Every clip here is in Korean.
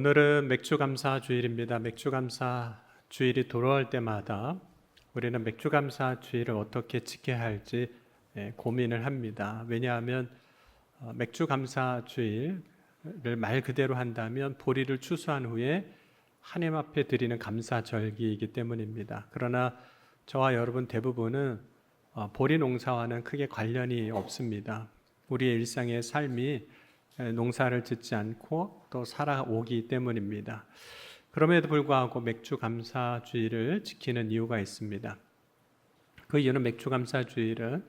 오늘은 맥주감사 주일입니다. 맥주감사 주일이 돌아올 때마다 우리는 맥주감사 주일을 어떻게 지켜야 할지 고민을 합니다. 왜냐하면 맥주감사 주일을 말 그대로 한다면 보리를 추수한 후에 하나님 앞에 드리는 감사절기이기 때문입니다. 그러나 저와 여러분 대부분은 보리 농사와는 크게 관련이 없습니다. 우리의 일상의 삶이 농사를 짓지 않고 또 살아오기 때문입니다. 그럼에도 불구하고 맥주감사주일을 지키는 이유가 있습니다. 그 이유는 맥주감사주일은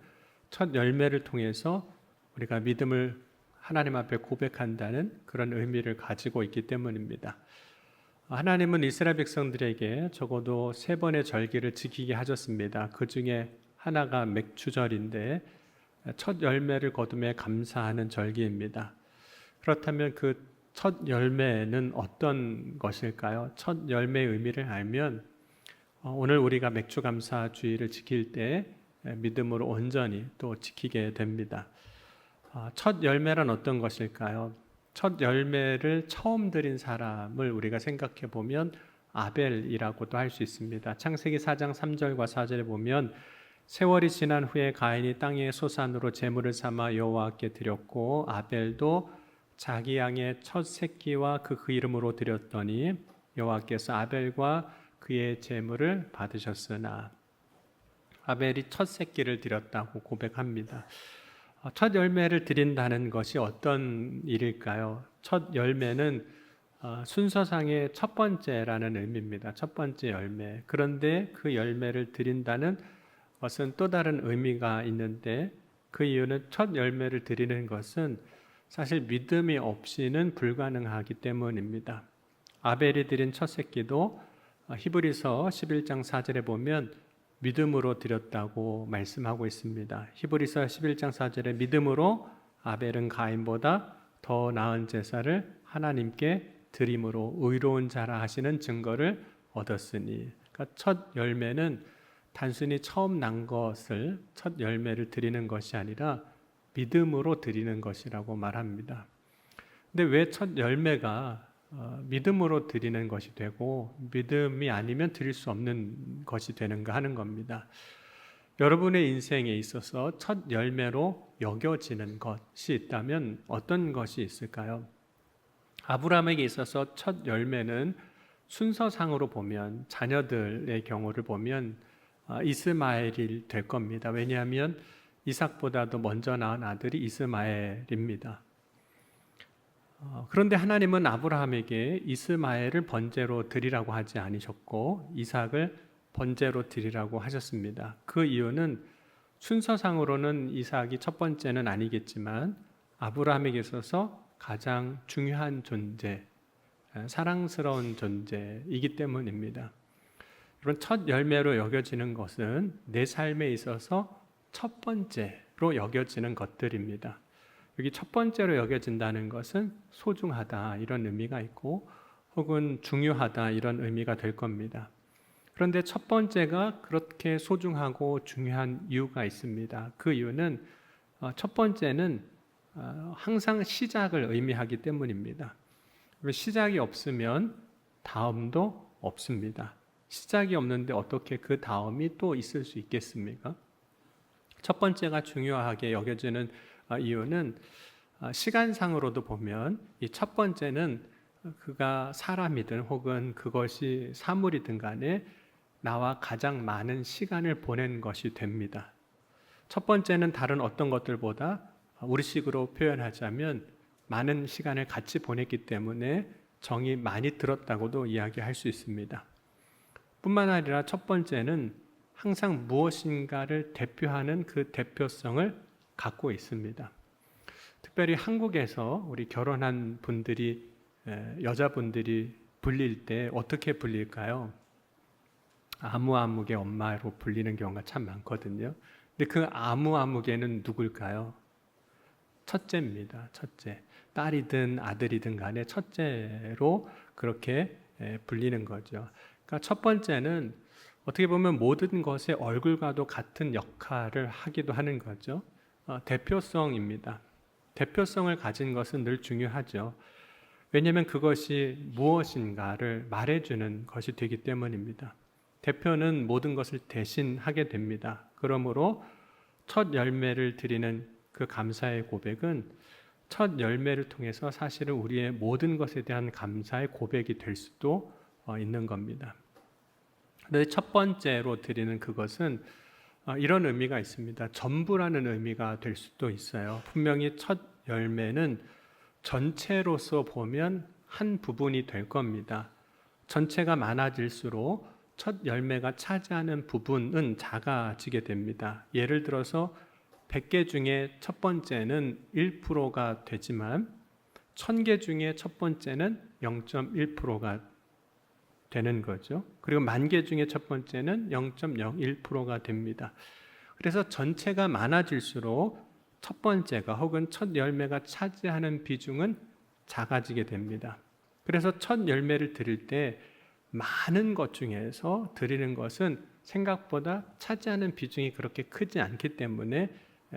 첫 열매를 통해서 우리가 믿음을 하나님 앞에 고백한다는 그런 의미를 가지고 있기 때문입니다. 하나님은 이스라엘 백성들에게 적어도 3번의 절기를 지키게 하셨습니다. 그 중에 하나가 맥주절인데 첫 열매를 거둠에 감사하는 절기입니다. 그렇다면 그 첫 열매는 어떤 것일까요? 첫 열매의 의미를 알면 오늘 우리가 맥주감사 주일을 지킬 때 믿음으로 온전히 또 지키게 됩니다. 첫 열매란 어떤 것일까요? 첫 열매를 처음 드린 사람을 우리가 생각해 보면 아벨이라고도 할 수 있습니다. 창세기 4장 3절과 4절에 보면 세월이 지난 후에 가인이 땅의 소산으로 제물을 삼아 여호와께 드렸고 아벨도 자기 양의 첫 새끼와 그 이름으로 드렸더니 여호와께서 아벨과 그의 제물을 받으셨으나 아벨이 첫 새끼를 드렸다고 고백합니다. 첫 열매를 드린다는 것이 어떤 일일까요? 첫 열매는 순서상의 첫 번째라는 의미입니다. 첫 번째 열매. 그런데 그 열매를 드린다는 것은 또 다른 의미가 있는데 그 이유는 첫 열매를 드리는 것은 사실 믿음이 없이는 불가능하기 때문입니다. 아벨이 드린 첫 새끼도 히브리서 11장 4절에 보면 믿음으로 드렸다고 말씀하고 있습니다. 히브리서 11장 4절에 믿음으로 아벨은 가인보다 더 나은 제사를 하나님께 드림으로 의로운 자라 하시는 증거를 얻었으니, 그러니까 첫 열매는 단순히 처음 난 것을 첫 열매를 드리는 것이 아니라 믿음으로 드리는 것이라고 말합니다. 근데 왜 첫 열매가 믿음으로 드리는 것이 되고 믿음이 아니면 드릴 수 없는 것이 되는가 하는 겁니다. 여러분의 인생에 있어서 첫 열매로 여겨지는 것이 있다면 어떤 것이 있을까요? 아브라함에게 있어서 첫 열매는 순서상으로 보면 자녀들의 경우를 보면 이스마엘이 될 겁니다. 왜냐하면 이삭보다도 먼저 낳은 아들이 이스마엘입니다. 그런데 하나님은 아브라함에게 이스마엘을 번제로 드리라고 하지 않으셨고 이삭을 번제로 드리라고 하셨습니다. 그 이유는 순서상으로는 이삭이 첫 번째는 아니겠지만 아브라함에게 있어서 가장 중요한 존재, 사랑스러운 존재이기 때문입니다. 여러분, 첫 열매로 여겨지는 것은 내 삶에 있어서 첫 번째로 여겨지는 것들입니다. 여기 첫 번째로 여겨진다는 것은 소중하다 이런 의미가 있고 혹은 중요하다 이런 의미가 될 겁니다. 그런데 첫 번째가 그렇게 소중하고 중요한 이유가 있습니다. 그 이유는 첫 번째는 항상 시작을 의미하기 때문입니다. 시작이 없으면 다음도 없습니다. 시작이 없는데 어떻게 그 다음이 또 있을 수 있겠습니까? 첫 번째가 중요하게 여겨지는 이유는 시간상으로도 보면 이 첫 번째는 그가 사람이든 혹은 그것이 사물이든 간에 나와 가장 많은 시간을 보낸 것이 됩니다. 첫 번째는 다른 어떤 것들보다 우리식으로 표현하자면 많은 시간을 같이 보냈기 때문에 정이 많이 들었다고도 이야기할 수 있습니다. 뿐만 아니라 첫 번째는 항상 무엇인가를 대표하는 그 대표성을 갖고 있습니다. 특별히 한국에서 우리 결혼한 분들이 여자분들이 불릴 때 어떻게 불릴까요? 아무아무개 엄마로 불리는 경우가 참 많거든요. 근데 그 아무아무개는 누굴까요? 첫째입니다. 첫째. 딸이든 아들이든 간에 첫째로 그렇게 불리는 거죠. 그러니까 첫 번째는 어떻게 보면 모든 것의 얼굴과도 같은 역할을 하기도 하는 거죠. 대표성입니다. 대표성을 가진 것은 늘 중요하죠. 왜냐하면 그것이 무엇인가를 말해주는 것이 되기 때문입니다. 대표는 모든 것을 대신하게 됩니다. 그러므로 첫 열매를 드리는 그 감사의 고백은 첫 열매를 통해서 사실은 우리의 모든 것에 대한 감사의 고백이 될 수도 있는 겁니다. 그런데 첫 번째로 드리는 그것은 이런 의미가 있습니다. 전부라는 의미가 될 수도 있어요. 분명히 첫 열매는 전체로서 보면 한 부분이 될 겁니다. 전체가 많아질수록 첫 열매가 차지하는 부분은 작아지게 됩니다. 예를 들어서 100개 중에 첫 번째는 1%가 되지만 1000개 중에 첫 번째는 0.1%가 되는 거죠. 그리고 10,000개 중에 첫 번째는 0.01%가 됩니다. 그래서 전체가 많아질수록 첫 번째가 혹은 첫 열매가 차지하는 비중은 작아지게 됩니다. 그래서 첫 열매를 드릴 때 많은 것 중에서 드리는 것은 생각보다 차지하는 비중이 그렇게 크지 않기 때문에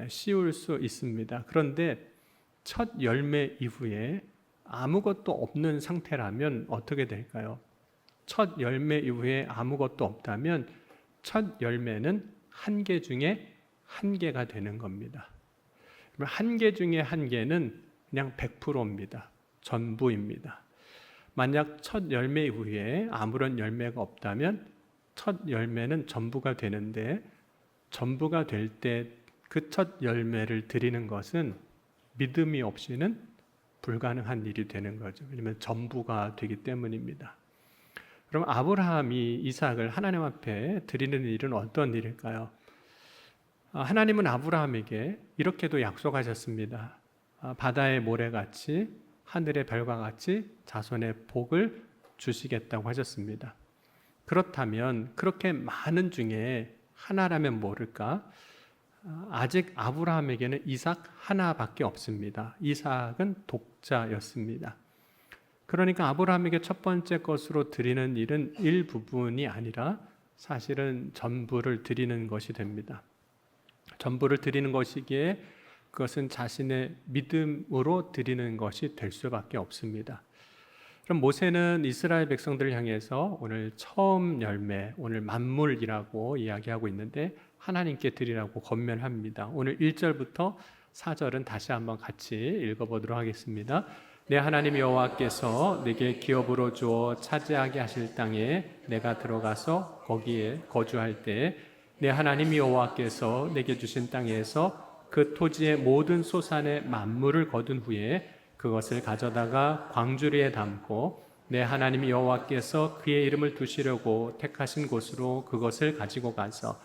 쉬울 수 있습니다. 그런데 첫 열매 이후에 아무것도 없는 상태라면 어떻게 될까요? 첫 열매 이후에 아무것도 없다면 첫 열매는 한 개 중에 한 개가 되는 겁니다. 한 개 중에 한 개는 그냥 100%입니다. 전부입니다. 만약 첫 열매 이후에 아무런 열매가 없다면 첫 열매는 전부가 되는데 전부가 될 때 그 첫 열매를 드리는 것은 믿음이 없이는 불가능한 일이 되는 거죠. 왜냐하면 전부가 되기 때문입니다. 그럼 아브라함이 이삭을 하나님 앞에 드리는 일은 어떤 일일까요? 하나님은 아브라함에게 이렇게도 약속하셨습니다. 바다의 모래같이 하늘의 별과 같이 자손의 복을 주시겠다고 하셨습니다. 그렇다면 그렇게 많은 중에 하나라면 모를까? 아직 아브라함에게는 이삭 하나밖에 없습니다. 이삭은 독자였습니다. 그러니까 아브라함에게 첫 번째 것으로 드리는 일은 일부분이 아니라 사실은 전부를 드리는 것이 됩니다. 전부를 드리는 것이기에 그것은 자신의 믿음으로 드리는 것이 될 수밖에 없습니다. 그럼 모세는 이스라엘 백성들을 향해서 오늘 처음 열매, 오늘 만물이라고 이야기하고 있는데 하나님께 드리라고 권면합니다. 오늘 1절부터 4절은 다시 한번 같이 읽어보도록 하겠습니다. 내 하나님 여호와께서 내게 기업으로 주어 차지하게 하실 땅에 내가 들어가서 거기에 거주할 때 내 하나님 여호와께서 내게 주신 땅에서 그 토지의 모든 소산의 만물을 거둔 후에 그것을 가져다가 광주리에 담고 내 하나님 여호와께서 그의 이름을 두시려고 택하신 곳으로 그것을 가지고 가서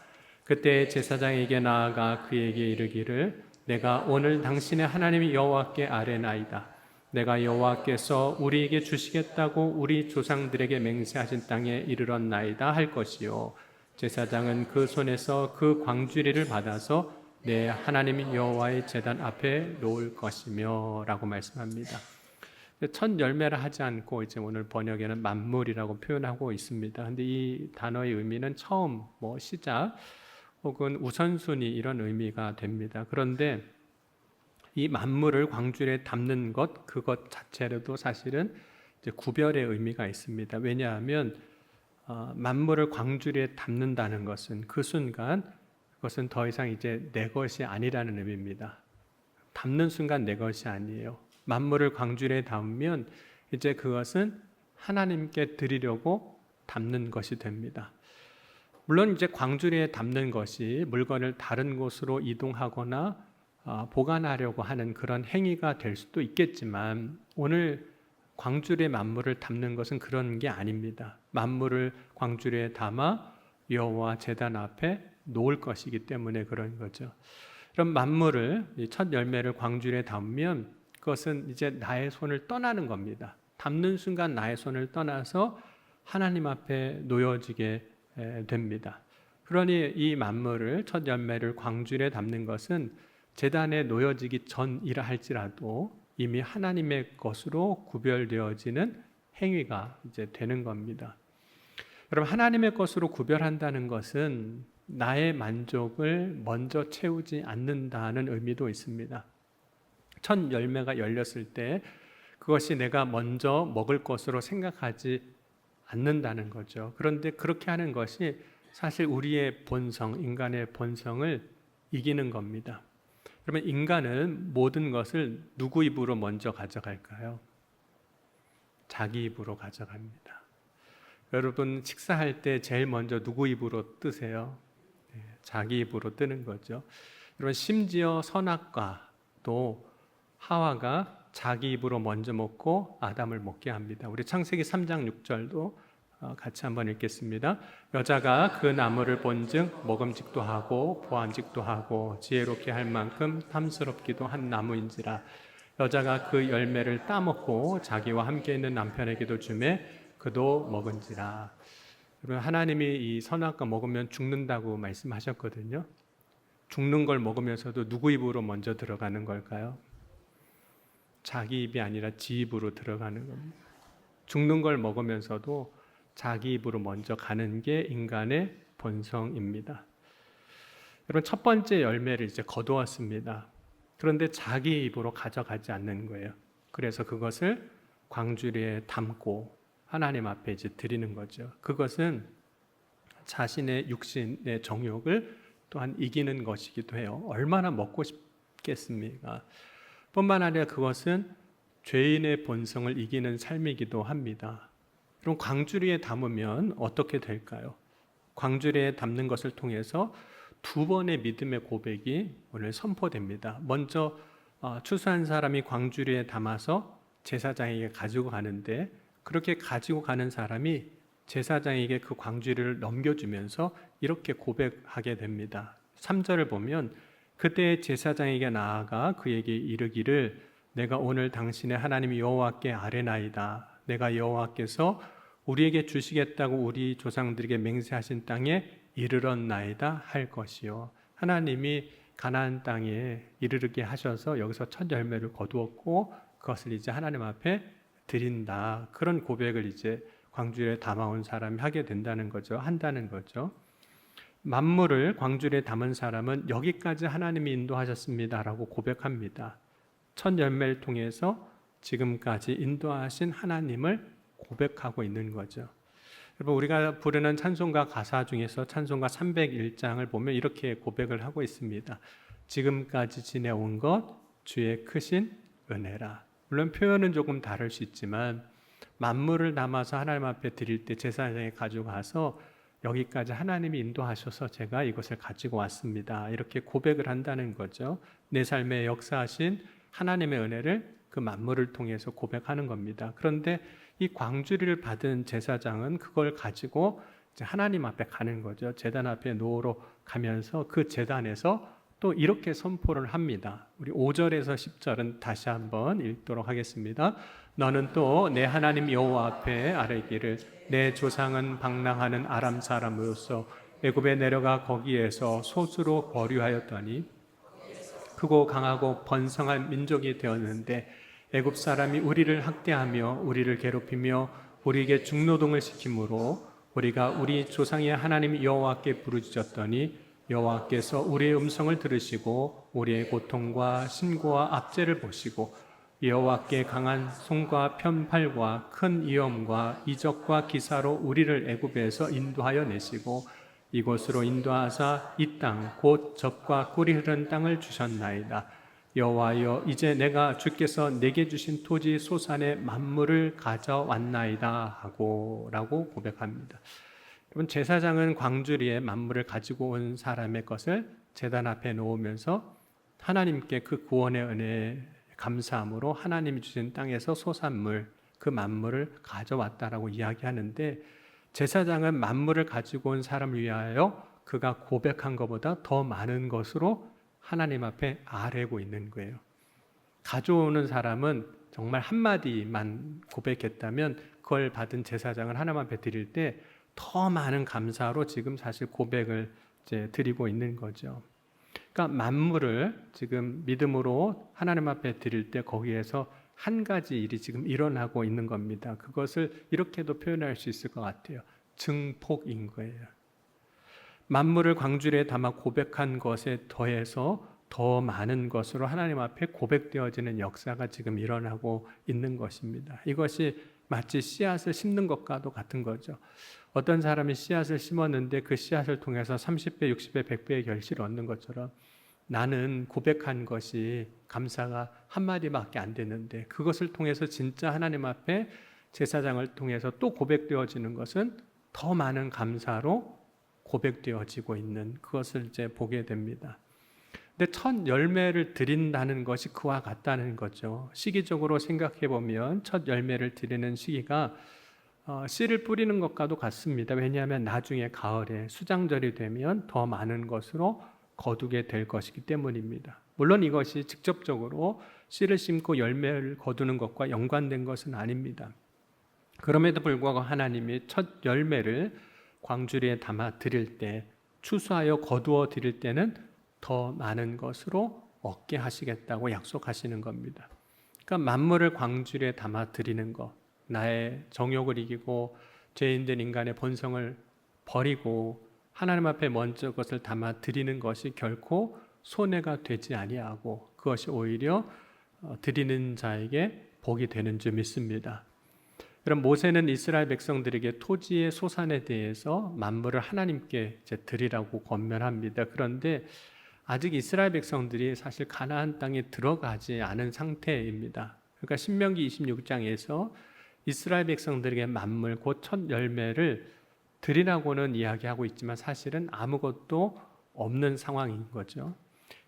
그때 제사장에게 나아가 그에게 이르기를 내가 오늘 당신의 하나님 여호와께 아뢰나이다. 내가 여호와께서 우리에게 주시겠다고 우리 조상들에게 맹세하신 땅에 이르렀나이다 할 것이요. 제사장은 그 손에서 그 광주리를 받아서 내 하나님 여호와의 제단 앞에 놓을 것이며 라고 말씀합니다. 첫 열매라 하지 않고 이제 오늘 번역에는 만물이라고 표현하고 있습니다. 근데 이 단어의 의미는 처음, 시작 혹은 우선순위 이런 의미가 됩니다. 그런데 이 만물을 광주리에 담는 것, 그것 자체로도 사실은 이제 구별의 의미가 있습니다. 왜냐하면 만물을 광주리에 담는다는 것은 그 순간 그것은 더 이상 이제 내 것이 아니라는 의미입니다. 담는 순간 내 것이 아니에요. 만물을 광주리에 담으면 이제 그것은 하나님께 드리려고 담는 것이 됩니다. 물론 이제 광주리에 담는 것이 물건을 다른 곳으로 이동하거나 보관하려고 하는 그런 행위가 될 수도 있겠지만 오늘 광주리에 만물을 담는 것은 그런 게 아닙니다. 만물을 광주리에 담아 여호와 제단 앞에 놓을 것이기 때문에 그런 거죠. 그럼 만물을 첫 열매를 광주리에 담으면 그것은 이제 나의 손을 떠나는 겁니다. 담는 순간 나의 손을 떠나서 하나님 앞에 놓여지게 됩니다. 그러니 이 만물을 첫 열매를 광주리에 담는 것은 제단에 놓여지기 전이라 할지라도 이미 하나님의 것으로 구별되어지는 행위가 이제 되는 겁니다. 여러분, 하나님의 것으로 구별한다는 것은 나의 만족을 먼저 채우지 않는다는 의미도 있습니다. 첫 열매가 열렸을 때 그것이 내가 먼저 먹을 것으로 생각하지 않는다는 거죠. 그런데 그렇게 하는 것이 사실 우리의 본성, 인간의 본성을 이기는 겁니다. 그러면 인간은 모든 것을 누구 입으로 먼저 가져갈까요? 자기 입으로 가져갑니다. 여러분 식사할 때 제일 먼저 누구 입으로 뜨세요? 자기 입으로 뜨는 거죠. 여러분 심지어 선악과도 하와가 자기 입으로 먼저 먹고 아담을 먹게 합니다. 우리 창세기 3장 6절도 같이 한번 읽겠습니다. 여자가 그 나무를 본즉 먹음직도 하고 보암직도 하고 지혜롭게 할 만큼 탐스럽기도 한 나무인지라. 여자가 그 열매를 따먹고 자기와 함께 있는 남편에게도 주매 그도 먹은지라. 여러분 하나님이 이 선악과 먹으면 죽는다고 말씀하셨거든요. 죽는 걸 먹으면서도 누구 입으로 먼저 들어가는 걸까요? 자기 입이 아니라 지 입으로 들어가는 겁니다. 죽는 걸 먹으면서도 자기 입으로 먼저 가는 게 인간의 본성입니다. 여러분 첫 번째 열매를 이제 거두었습니다. 그런데 자기 입으로 가져가지 않는 거예요. 그래서 그것을 광주리에 담고 하나님 앞에 이제 드리는 거죠. 그것은 자신의 육신의 정욕을 또한 이기는 것이기도 해요. 얼마나 먹고 싶겠습니까? 뿐만 아니라 그것은 죄인의 본성을 이기는 삶이기도 합니다. 그럼 광주리에 담으면 어떻게 될까요? 광주리에 담는 것을 통해서 두 번의 믿음의 고백이 오늘 선포됩니다. 먼저 추수한 사람이 광주리에 담아서 제사장에게 가지고 가는데 그렇게 가지고 가는 사람이 제사장에게 그 광주리를 넘겨주면서 이렇게 고백하게 됩니다. 3절을 보면 그때 제사장에게 나아가 그에게 이르기를 내가 오늘 당신의 하나님 여호와께 아뢰나이다. 내가 여호와께서 우리에게 주시겠다고 우리 조상들에게 맹세하신 땅에 이르렀나이다 할 것이요. 하나님이 가나안 땅에 이르르게 하셔서 여기서 첫 열매를 거두었고 그것을 이제 하나님 앞에 드린다. 그런 고백을 이제 광주리에 담아온 사람이 하게 된다는 거죠. 한다는 거죠. 만물을 광주리에 담은 사람은 여기까지 하나님이 인도하셨습니다라고 고백합니다. 첫 열매를 통해서 지금까지 인도하신 하나님을 고백하고 있는 거죠. 여러분 우리가 부르는 찬송가 가사 중에서 찬송가 301장을 보면 이렇게 고백을 하고 있습니다. 지금까지 지내온 것 주의 크신 은혜라. 물론 표현은 조금 다를 수 있지만 만물을 담아서 하나님 앞에 드릴 때 제사장에 가지고 가서 여기까지 하나님이 인도하셔서 제가 이것을 가지고 왔습니다. 이렇게 고백을 한다는 거죠. 내 삶에 역사하신 하나님의 은혜를 그 만물을 통해서 고백하는 겁니다. 그런데 이 광주리를 받은 제사장은 그걸 가지고 이제 하나님 앞에 가는 거죠. 제단 앞에 노로 가면서 그 제단에서 또 이렇게 선포를 합니다. 우리 5절에서 10절은 다시 한번 읽도록 하겠습니다. 너는 또 내 하나님 여호와 앞에 아뢰기를 내 조상은 방랑하는 아람 사람으로서 애굽에 내려가 거기에서 소수로 거류하였더니 크고 강하고 번성한 민족이 되었는데 애굽 사람이 우리를 학대하며 우리를 괴롭히며 우리에게 중노동을 시키므로 우리가 우리 조상의 하나님 여호와께 부르짖었더니 여호와께서 우리의 음성을 들으시고 우리의 고통과 신고와 압제를 보시고 여호와께 강한 손과 편팔과 큰 위엄과 이적과 기사로 우리를 애굽에서 인도하여 내시고 이곳으로 인도하사 이 땅 곧 젖과 꿀이 흐르는 땅을 주셨나이다. 여호와여 이제 내가 주께서 내게 주신 토지 소산의 만물을 가져왔나이다 하고 라고 고백합니다. 여러분 제사장은 광주리에 만물을 가지고 온 사람의 것을 제단 앞에 놓으면서 하나님께 그 구원의 은혜에 감사함으로 하나님이 주신 땅에서 소산물 그 만물을 가져왔다라고 이야기하는데 제사장은 만물을 가지고 온 사람을 위하여 그가 고백한 것보다 더 많은 것으로 하나님 앞에 아뢰고 있는 거예요. 가져오는 사람은 정말 한마디만 고백했다면 그걸 받은 제사장을 하나님 앞에 드릴 때 더 많은 감사로 지금 사실 고백을 이제 드리고 있는 거죠. 그러니까 만물을 지금 믿음으로 하나님 앞에 드릴 때 거기에서 한 가지 일이 지금 일어나고 있는 겁니다. 그것을 이렇게도 표현할 수 있을 것 같아요. 증폭인 거예요. 만물을 광주리에 담아 고백한 것에 더해서 더 많은 것으로 하나님 앞에 고백되어지는 역사가 지금 일어나고 있는 것입니다. 이것이 마치 씨앗을 심는 것과도 같은 거죠. 어떤 사람이 씨앗을 심었는데 그 씨앗을 통해서 30배, 60배, 100배의 결실을 얻는 것처럼 나는 고백한 것이 감사가 한마디밖에 안 됐는데 그것을 통해서 진짜 하나님 앞에 제사장을 통해서 또 고백되어지는 것은 더 많은 감사로 고백되어지고 있는 그것을 이제 보게 됩니다. 근데 첫 열매를 드린다는 것이 그와 같다는 거죠. 시기적으로 생각해 보면 첫 열매를 드리는 시기가 씨를 뿌리는 것과도 같습니다. 왜냐하면 나중에 가을에 수장절이 되면 더 많은 것으로 거두게 될 것이기 때문입니다. 물론 이것이 직접적으로 씨를 심고 열매를 거두는 것과 연관된 것은 아닙니다. 그럼에도 불구하고 하나님이 첫 열매를 광주리에 담아 드릴 때, 추수하여 거두어 드릴 때는 더 많은 것으로 얻게 하시겠다고 약속하시는 겁니다. 그러니까 만물을 광주리에 담아 드리는 것, 나의 정욕을 이기고 죄인된 인간의 본성을 버리고 하나님 앞에 먼저 그것을 담아 드리는 것이 결코 손해가 되지 아니하고 그것이 오히려 드리는 자에게 복이 되는 줄 믿습니다. 그럼 모세는 이스라엘 백성들에게 토지의 소산에 대해서 만물을 하나님께 드리라고 권면합니다. 그런데 아직 이스라엘 백성들이 사실 가나안 땅에 들어가지 않은 상태입니다. 그러니까 신명기 26장에서 이스라엘 백성들에게 만물 곧 첫 열매를 드리라고는 이야기하고 있지만 사실은 아무것도 없는 상황인 거죠.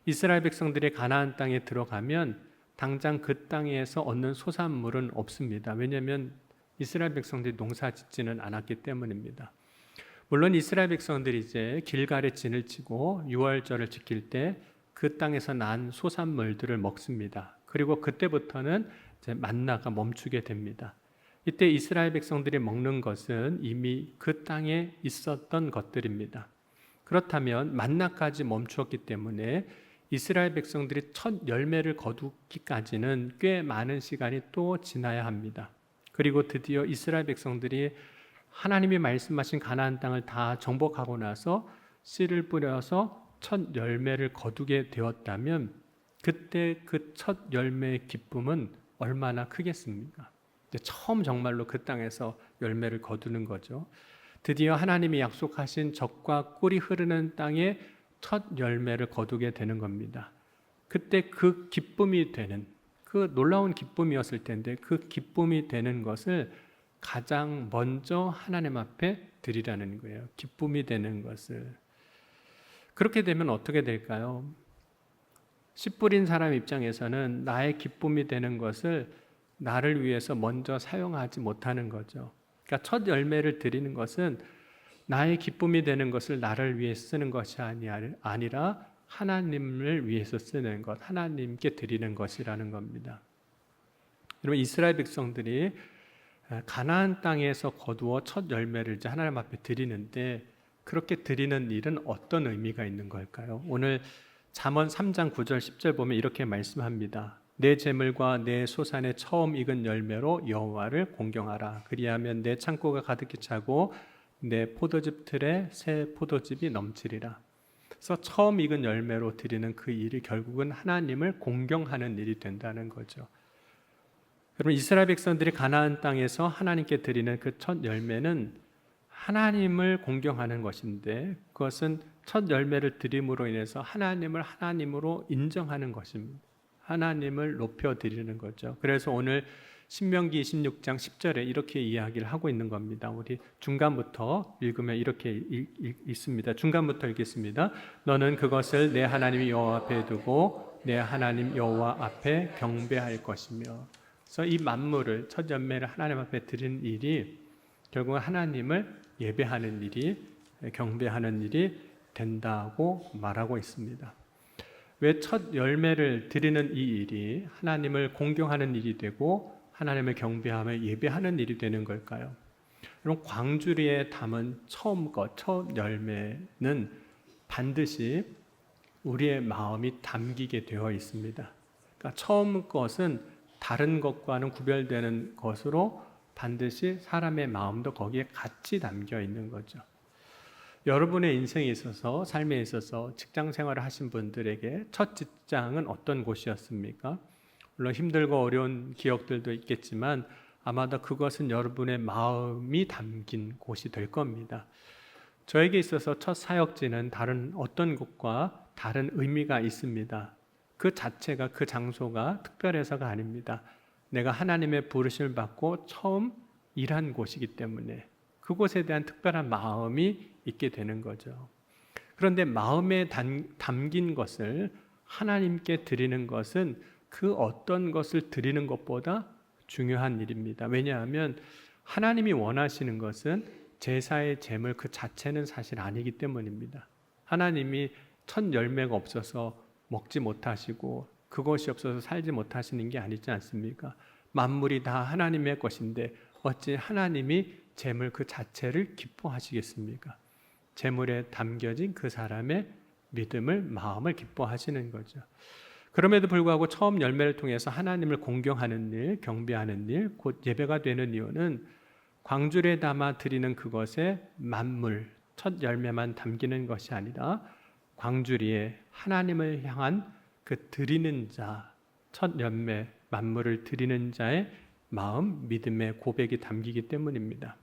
이스라엘 백성들이 가나안 땅에 들어가면 당장 그 땅에서 얻는 소산물은 없습니다. 왜냐하면 이스라엘 백성들이 농사 짓지는 않았기 때문입니다. 물론 이스라엘 백성들이 이제 길갈에 진을 치고 유월절을 지킬 때 그 땅에서 난 소산물들을 먹습니다. 그리고 그때부터는 이제 만나가 멈추게 됩니다. 이때 이스라엘 백성들이 먹는 것은 이미 그 땅에 있었던 것들입니다. 그렇다면 만나까지 멈추었기 때문에 이스라엘 백성들이 첫 열매를 거두기까지는 꽤 많은 시간이 또 지나야 합니다. 그리고 드디어 이스라엘 백성들이 하나님이 말씀하신 가나안 땅을 다 정복하고 나서 씨를 뿌려서 첫 열매를 거두게 되었다면 그때 그 첫 열매의 기쁨은 얼마나 크겠습니까? 처음 정말로 그 땅에서 열매를 거두는 거죠. 드디어 하나님이 약속하신 젖과 꿀이 흐르는 땅에 첫 열매를 거두게 되는 겁니다. 그때 그 기쁨이 되는, 그 놀라운 기쁨이었을 텐데 그 기쁨이 되는 것을 가장 먼저 하나님 앞에 드리라는 거예요. 기쁨이 되는 것을. 그렇게 되면 어떻게 될까요? 씨 뿌린 사람 입장에서는 나의 기쁨이 되는 것을 나를 위해서 먼저 사용하지 못하는 거죠. 그러니까 첫 열매를 드리는 것은 나의 기쁨이 되는 것을 나를 위해 쓰는 것이 아니라 하나님을 위해서 쓰는 것, 하나님께 드리는 것이라는 겁니다. 여러분, 이스라엘 백성들이 가나안 땅에서 거두어 첫 열매를 이제 하나님 앞에 드리는데 그렇게 드리는 일은 어떤 의미가 있는 걸까요? 오늘 잠언 3장 9절 10절 보면 이렇게 말씀합니다. 내 재물과 내 소산의 처음 익은 열매로 여호와를 공경하라. 그리하면 내 창고가 가득히 차고 내 포도즙 틀에 새 포도즙이 넘치리라. 그래서 처음 익은 열매로 드리는 그 일이 결국은 하나님을 공경하는 일이 된다는 거죠. 여러분, 이스라엘 백성들이 가나안 땅에서 하나님께 드리는 그 첫 열매는 하나님을 공경하는 것인데 그것은 첫 열매를 드림으로 인해서 하나님을 하나님으로 인정하는 것입니다. 하나님을 높여드리는 거죠. 그래서 오늘 신명기 26장 10절에 이렇게 이야기를 하고 있는 겁니다. 우리 중간부터 읽으면 이렇게 있습니다. 중간부터 읽겠습니다. 너는 그것을 내 하나님 여호와 앞에 두고 내 하나님 여호와 앞에 경배할 것이며. 그래서 이 만물을 첫 열매를 하나님 앞에 드리는 일이 결국은 하나님을 예배하는 일이, 경배하는 일이 된다고 말하고 있습니다. 왜 첫 열매를 드리는 이 일이 하나님을 공경하는 일이 되고 하나님을 경배하며 예배하는 일이 되는 걸까요? 여러분, 광주리에 담은 처음 것, 첫 열매는 반드시 우리의 마음이 담기게 되어 있습니다. 그러니까 처음 것은 다른 것과는 구별되는 것으로 반드시 사람의 마음도 거기에 같이 담겨 있는 거죠. 여러분의 인생에 있어서 삶에 있어서 직장 생활을 하신 분들에게 첫 직장은 어떤 곳이었습니까? 물론 힘들고 어려운 기억들도 있겠지만 아마도 그것은 여러분의 마음이 담긴 곳이 될 겁니다. 저에게 있어서 첫 사역지는 다른 어떤 곳과 다른 의미가 있습니다. 그 자체가, 그 장소가 특별해서가 아닙니다. 내가 하나님의 부르심을 받고 처음 일한 곳이기 때문에 그곳에 대한 특별한 마음이 있게 되는 거죠. 그런데 마음에 담긴 것을 하나님께 드리는 것은 그 어떤 것을 드리는 것보다 중요한 일입니다. 왜냐하면 하나님이 원하시는 것은 제사의 제물 그 자체는 사실 아니기 때문입니다. 하나님이 첫 열매가 없어서 먹지 못하시고 그것이 없어서 살지 못하시는 게 아니지 않습니까? 만물이 다 하나님의 것인데 어찌 하나님이 제물 그 자체를 기뻐하시겠습니까? 제물에 담겨진 그 사람의 믿음을, 마음을 기뻐하시는 거죠. 그럼에도 불구하고 처음 열매를 통해서 하나님을 공경하는 일, 경배하는 일, 곧 예배가 되는 이유는 광주리에 담아 드리는 그것에 만물, 첫 열매만 담기는 것이 아니라 광주리에 하나님을 향한 그 드리는 자, 첫 열매, 만물을 드리는 자의 마음, 믿음의 고백이 담기기 때문입니다.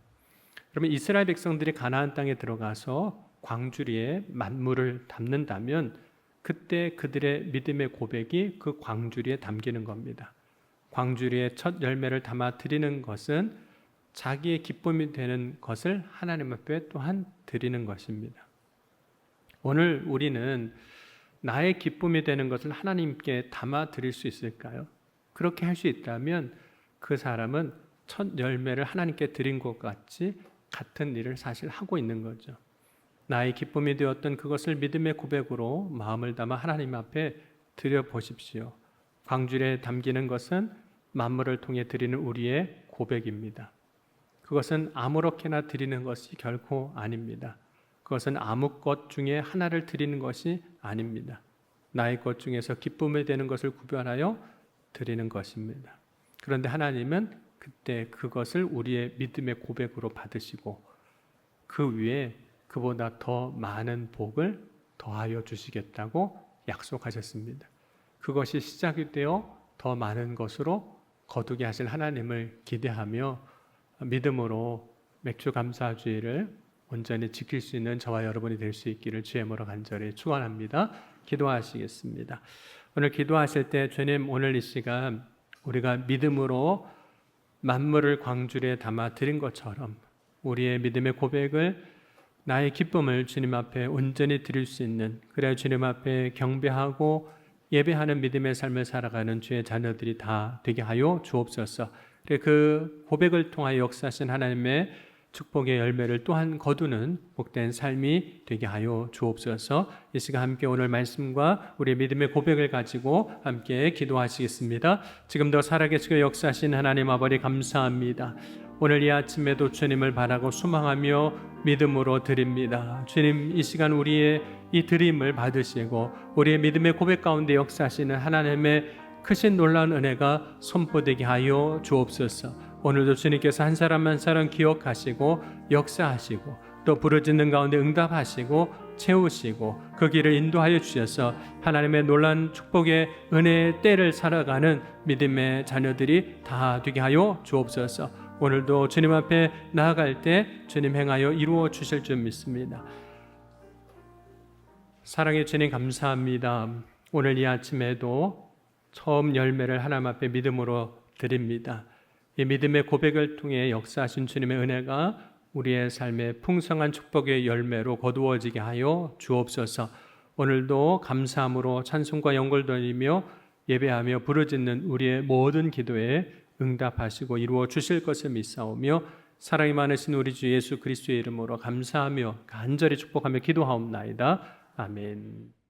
그러면 이스라엘 백성들이 가나안 땅에 들어가서 광주리에 만물을 담는다면 그때 그들의 믿음의 고백이 그 광주리에 담기는 겁니다. 광주리에 첫 열매를 담아 드리는 것은 자기의 기쁨이 되는 것을 하나님 앞에 또한 드리는 것입니다. 오늘 우리는 나의 기쁨이 되는 것을 하나님께 담아 드릴 수 있을까요? 그렇게 할 수 있다면 그 사람은 첫 열매를 하나님께 드린 것 같은 일을 사실 하고 있는 거죠. 나의 기쁨이 되었던 그것을 믿음의 고백으로 마음을 담아 하나님 앞에 드려보십시오. 광주리에 담기는 것은 만물을 통해 드리는 우리의 고백입니다. 그것은 아무렇게나 드리는 것이 결코 아닙니다. 그것은 아무 것 중에 하나를 드리는 것이 아닙니다. 나의 것 중에서 기쁨이 되는 것을 구별하여 드리는 것입니다. 그런데 하나님은 그때 그것을 우리의 믿음의 고백으로 받으시고 그 위에 그보다 더 많은 복을 더하여 주시겠다고 약속하셨습니다. 그것이 시작이 되어 더 많은 것으로 거두게 하실 하나님을 기대하며 믿음으로 맥주 감사주의를 온전히 지킬 수 있는 저와 여러분이 될 수 있기를 주의 이름으로 간절히 축원합니다. 기도하시겠습니다. 오늘 기도하실 때 주님, 오늘 이 시간 우리가 믿음으로 만물을 광주리에 담아 드린 것처럼 우리의 믿음의 고백을, 나의 기쁨을 주님 앞에 온전히 드릴 수 있는, 그래야 주님 앞에 경배하고 예배하는 믿음의 삶을 살아가는 주의 자녀들이 다 되게 하여 주옵소서. 그 고백을 통하여 역사하신 하나님의 축복의 열매를 또한 거두는 복된 삶이 되게 하여 주옵소서. 이 시간 함께 오늘 말씀과 우리의 믿음의 고백을 가지고 함께 기도하시겠습니다. 지금도 살아계시고 역사하신 하나님 아버지 감사합니다. 오늘 이 아침에도 주님을 바라고 소망하며 믿음으로 드립니다. 주님, 이 시간 우리의 이 드림을 받으시고 우리의 믿음의 고백 가운데 역사하시는 하나님의 크신 놀라운 은혜가 선포되게 하여 주옵소서. 오늘도 주님께서 한 사람 한 사람 기억하시고 역사하시고 또 부르짖는 가운데 응답하시고 채우시고 그 길을 인도하여 주셔서 하나님의 놀라운 축복의 은혜의 때를 살아가는 믿음의 자녀들이 다 되게 하여 주옵소서. 오늘도 주님 앞에 나아갈 때 주님 행하여 이루어 주실 줄 믿습니다. 사랑의 주님 감사합니다. 오늘 이 아침에도 처음 열매를 하나님 앞에 믿음으로 드립니다. 이 믿음의 고백을 통해 역사하신 주님의 은혜가 우리의 삶의 풍성한 축복의 열매로 거두어지게 하여 주옵소서. 오늘도 감사함으로 찬송과 영광을 돌리며 예배하며 부르짖는 우리의 모든 기도에 응답하시고 이루어 주실 것을 믿사오며 사랑이 많으신 우리 주 예수 그리스도의 이름으로 감사하며 간절히 축복하며 기도하옵나이다. 아멘.